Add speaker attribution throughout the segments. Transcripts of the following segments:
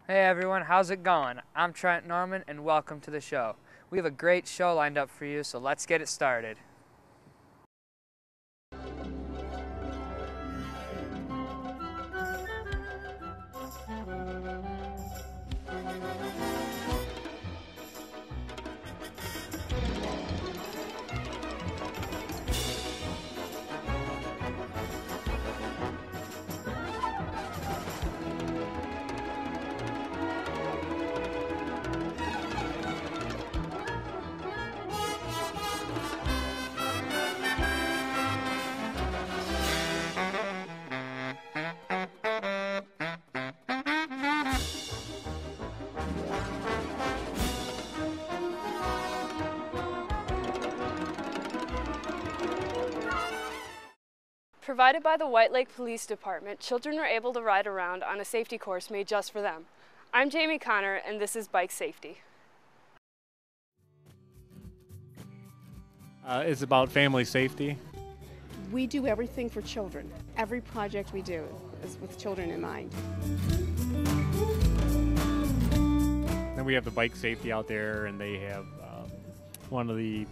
Speaker 1: Hey everyone, how's it going? I'm Trent Norman and welcome to the show. We have a great show lined up for you, so let's get it started.
Speaker 2: Provided by the White Lake Police Department, children are able to ride around on a safety course made just for them. I'm Jamie Connor, and this is Bike Safety.
Speaker 3: It's about family safety.
Speaker 4: We do everything for children. Every project we do is with children in mind.
Speaker 3: Then we have the bike safety out there, and they have one of the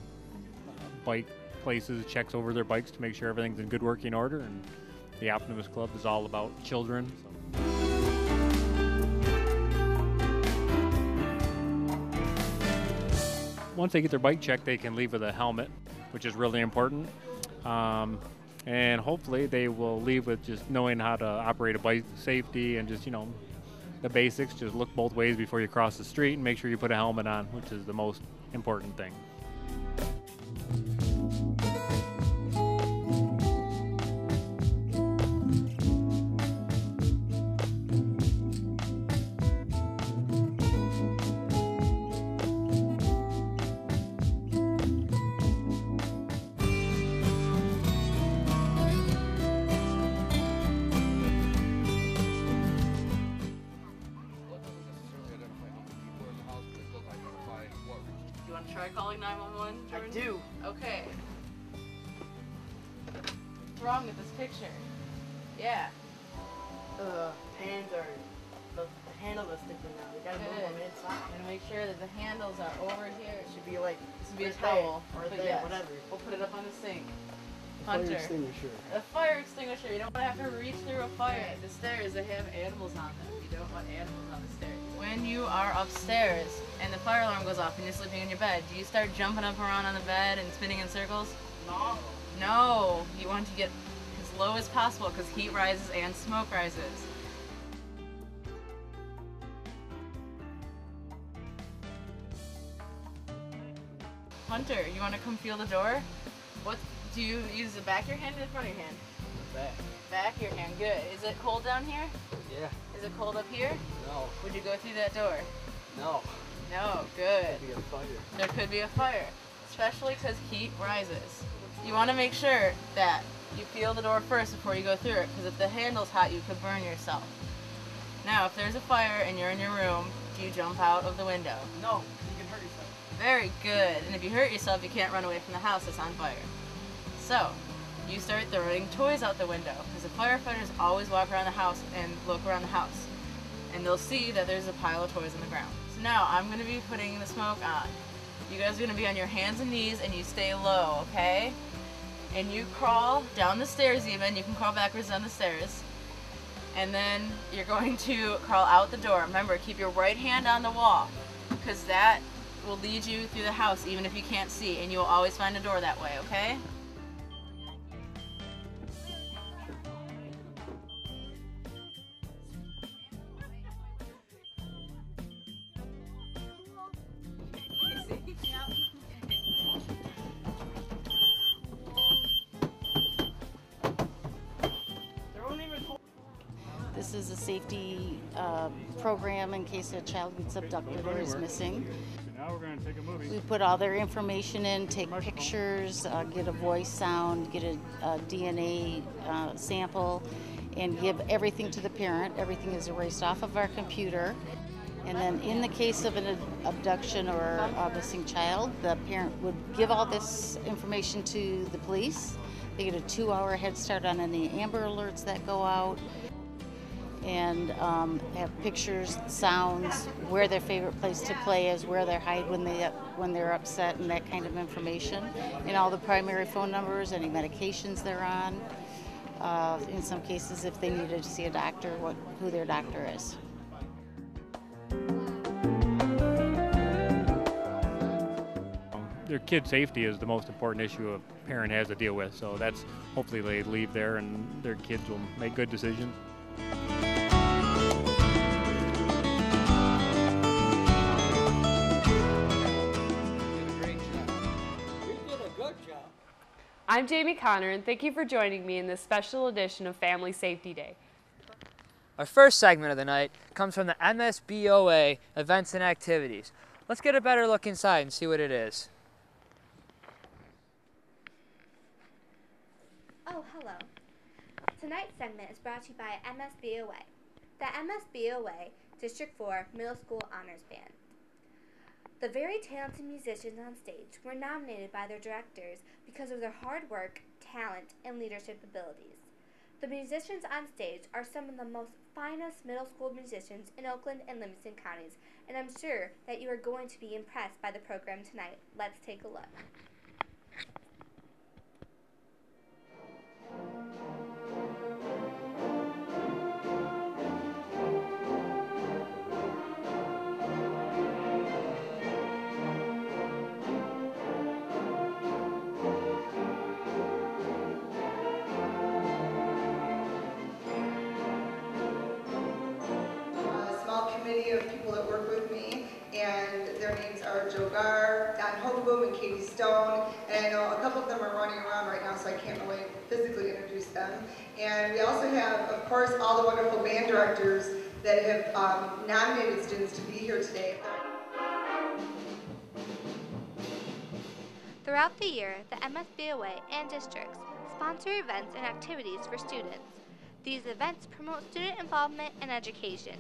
Speaker 3: bike places checks over their bikes to make sure everything's in good working order, and the Optimist Club is all about children. Once they get their bike checked, they can leave with a helmet, which is really important. And hopefully they will leave with just knowing how to operate a bike safety and just, the basics. Just look both ways before you cross the street and make sure you put a helmet on, which is the most important thing.
Speaker 5: You want to try calling 911, Jordan?
Speaker 6: I do.
Speaker 5: Okay. What's wrong with this picture? Yeah.
Speaker 6: Hands are, the handle is sticking out. We gotta move them inside.
Speaker 5: I'm gonna make sure that the handles are over here.
Speaker 6: It should be like,
Speaker 5: This would be a
Speaker 6: right there,
Speaker 5: towel.
Speaker 6: or
Speaker 5: but
Speaker 6: there,
Speaker 5: yes,
Speaker 6: whatever.
Speaker 5: We'll put it up on the sink.
Speaker 6: Fire
Speaker 5: Hunter.
Speaker 6: extinguisher.
Speaker 5: A fire extinguisher. You don't want to have to reach through a fire. The stairs, they have animals on them. You don't want animals on the stairs. When you are upstairs and the fire alarm goes off and you're sleeping in your bed, do you start jumping up around on the bed and spinning in circles?
Speaker 6: No.
Speaker 5: No. You want to get as low as possible because heat rises and smoke rises. Hunter, you want to come feel the door? What do you use, the back of your hand or the front of your hand?
Speaker 6: Back.
Speaker 5: Back of your hand, good. Is it cold down here?
Speaker 6: Yeah.
Speaker 5: Is it cold up here?
Speaker 6: No.
Speaker 5: Would you go through that door?
Speaker 6: No.
Speaker 5: No, good.
Speaker 6: Could be a fire.
Speaker 5: There could be a fire, especially because heat rises. You want to make sure that you feel the door first before you go through it, because if the handle's hot, you could burn yourself. Now, if there's a fire and you're in your room, do you jump out of the window?
Speaker 6: No, you can hurt yourself.
Speaker 5: Very good. And if you hurt yourself, you can't run away from the house that's on fire. So, you start throwing toys out the window, because the firefighters always walk around the house and look around the house. And they'll see that there's a pile of toys on the ground. So now, I'm going to be putting the smoke on. You guys are going to be on your hands and knees, and you stay low, okay? And you crawl down the stairs even. You can crawl backwards down the stairs. And then you're going to crawl out the door. Remember, keep your right hand on the wall, because that will lead you through the house even if you can't see, and you will always find a door that way, okay?
Speaker 7: This is a safety program in case a child gets abducted or is missing.
Speaker 3: Now we're going to take a movie.
Speaker 7: We put all their information in, take pictures, get a voice sound, get a DNA sample, and give everything to the parent. Everything is erased off of our computer. And then in the case of an abduction or a missing child, the parent would give all this information to the police. They get a 2-hour head start on any Amber Alerts that go out. and have pictures, sounds, where their favorite place to play is, where they hide when they're upset, and that kind of information, and all the primary phone numbers, any medications they're on. In some cases, if they needed to see a doctor, who their doctor is.
Speaker 3: Their kid safety is the most important issue a parent has to deal with, so that's hopefully they leave there and their kids will make good decisions.
Speaker 2: I'm Jamie Connor, and thank you for joining me in this special edition of Family Safety Day.
Speaker 1: Our first segment of the night comes from the MSBOA events and activities. Let's get a better look inside and see what it is.
Speaker 8: Oh, hello. Tonight's segment is brought to you by MSBOA, the MSBOA District 4 Middle School Honors Band. The very talented musicians on stage were nominated by their directors because of their hard work, talent, and leadership abilities. The musicians on stage are some of the most finest middle school musicians in Oakland and Livingston counties, and I'm sure that you are going to be impressed by the program tonight. Let's take a look.
Speaker 9: Of people that work with me, and their names are Joe Garr, Don Hogaboom, and Katie Stone, and I know a couple of them are running around right now, so I can't really physically introduce them. And we also have, of course, all the wonderful band directors that have nominated students to be here today.
Speaker 8: Throughout the year, the MSBOA and districts sponsor events and activities for students. These events promote student involvement and education.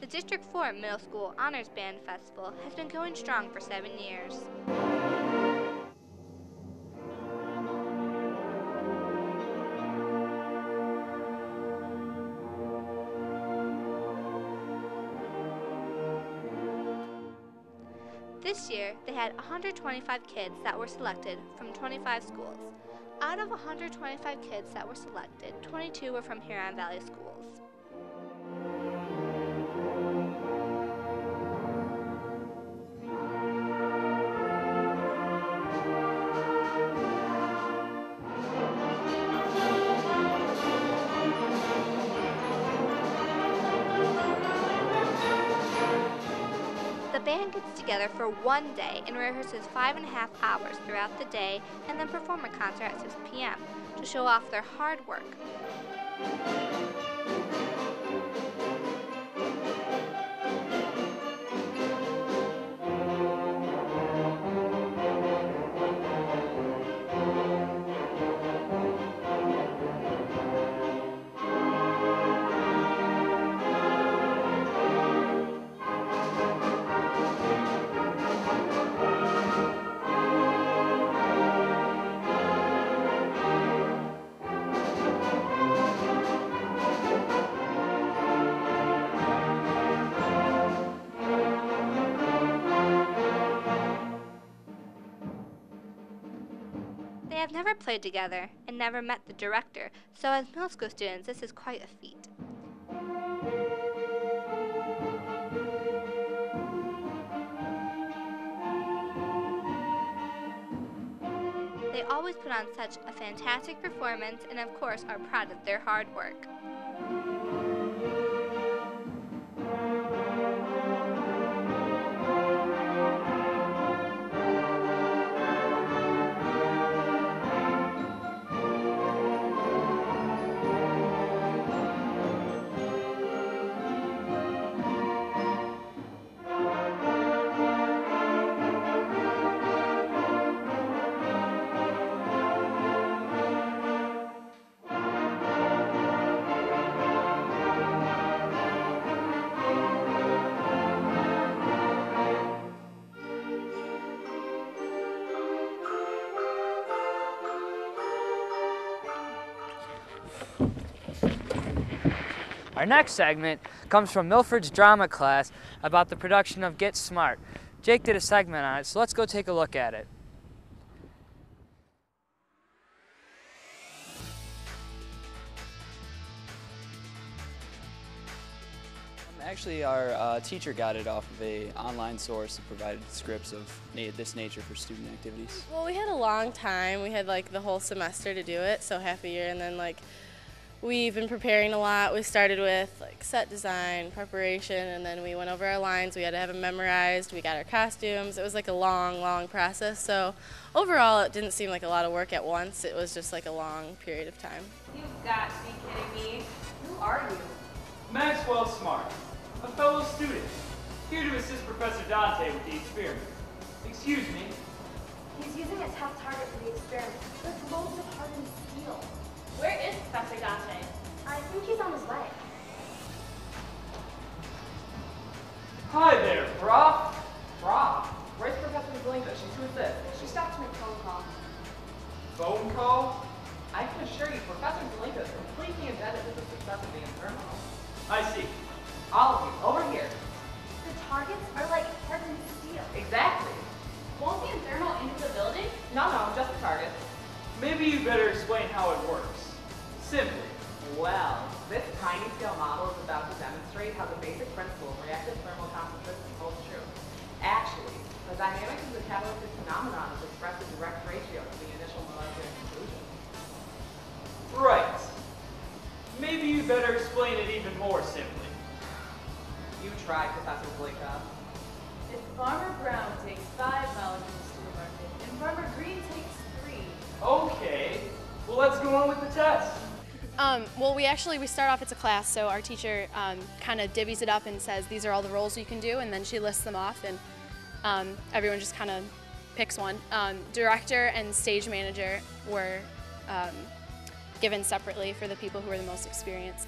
Speaker 8: The District 4 Middle School Honors Band Festival has been going strong for 7 years. This year, they had 125 kids that were selected from 25 schools. Out of 125 kids that were selected, 22 were from Huron Valley schools. The band gets together for one day and rehearses 5.5 hours throughout the day and then perform a concert at 6 p.m. to show off their hard work. They have never played together and never met the director, so as middle school students, this is quite a feat. They always put on such a fantastic performance and of course are proud of their hard work.
Speaker 1: Our next segment comes from Milford's drama class about the production of Get Smart. Jake did a segment on it, so let's go take a look at it.
Speaker 10: Actually, our teacher got it off of an online source that provided scripts of this nature for student activities.
Speaker 2: Well, we had a long time. We had like the whole semester to do it, so half a year, and then like we've been preparing a lot. We started with like set design, preparation, and then we went over our lines. We had to have them memorized. We got our costumes. It was like a long process. So overall, it didn't seem like a lot of work at once. It was just like a long period of time.
Speaker 11: You've got to be kidding me. Who are you?
Speaker 12: Maxwell Smart, a fellow student, here to assist Professor Dante with the experiment. Excuse me.
Speaker 8: He's using a tough target for the experiment. There's loads of hardened steel.
Speaker 11: Where is Professor Dante?
Speaker 8: I think he's on his way.
Speaker 12: Hi there, Prof. Prof, where's Professor Zelinka? She's who's this?
Speaker 8: She stopped to make a phone call.
Speaker 12: Phone call? I can assure you, Professor Zelinka is completely indebted to the success of the Inferno. I see. All of you, over here.
Speaker 8: The targets are like hardened steel.
Speaker 12: Exactly.
Speaker 11: Won't the thermal into the building?
Speaker 12: No, just the target. Maybe you better explain how it works. Simply. Well, this tiny scale model is about to demonstrate how the basic principle of reactive thermal consequences holds true. Actually, the dynamics of the catalytic phenomenon is expressed in direct ratio to the initial molecular conclusion. Right. Maybe you better explain it even more simply. You try, Professor Zelinka.
Speaker 11: If Farmer Brown takes 5 molecules to the market, and Farmer Green takes 3.
Speaker 12: Okay. Well, let's go on with the test.
Speaker 2: Well, we start off, it's a class, so our teacher kind of divvies it up and says these are all the roles you can do, and then she lists them off, and everyone just kind of picks one. Director and stage manager were given separately for the people who were the most experienced.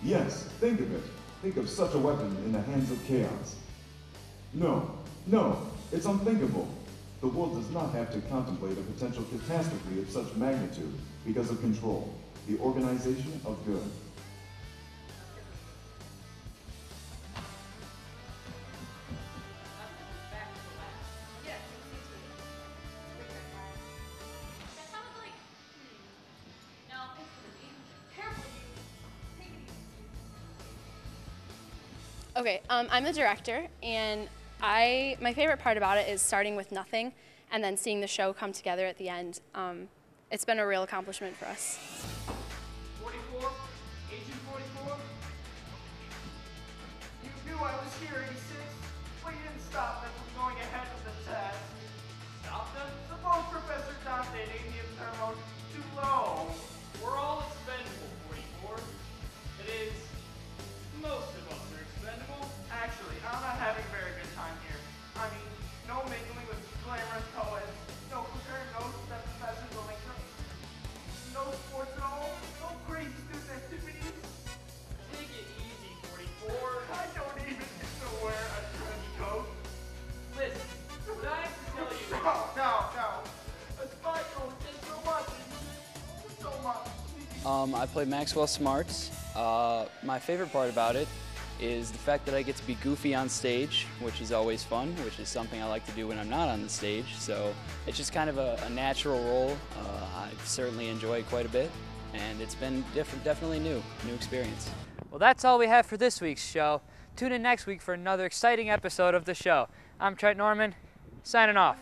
Speaker 13: Yes, think of it. Think of such a weapon in the hands of chaos. No, it's unthinkable. The world does not have to contemplate a potential catastrophe of such magnitude because of control, the organization of good.
Speaker 2: Okay, I'm the director, and my favorite part about it is starting with nothing and then seeing the show come together at the end. It's been a real accomplishment for us.
Speaker 12: 44? Agent 44? You knew I was here, 86, but you didn't stop them from going ahead with the test. Stop them? Suppose Professor Dante named the thermo too low. We're all expendable, 44. It is. Most of us are expendable. Actually, I'm not having a very good time here. I mean, no mingling with glamorous co-eds, no preparing notes that Professor Zelinka, no sports at all, no crazy student activities. Take it easy, 44. I don't even get to wear a trench coat. Listen, what I have to tell you is... No. A spy coat is so much. So much.
Speaker 10: I play Maxwell Smart. My favorite part about it is the fact that I get to be goofy on stage, which is always fun, which is something I like to do when I'm not on the stage. So it's just kind of a natural role. I certainly enjoy it quite a bit, and it's been definitely new experience.
Speaker 1: Well, that's all we have for this week's show. Tune in next week for another exciting episode of the show. I'm Trent Norman, signing off.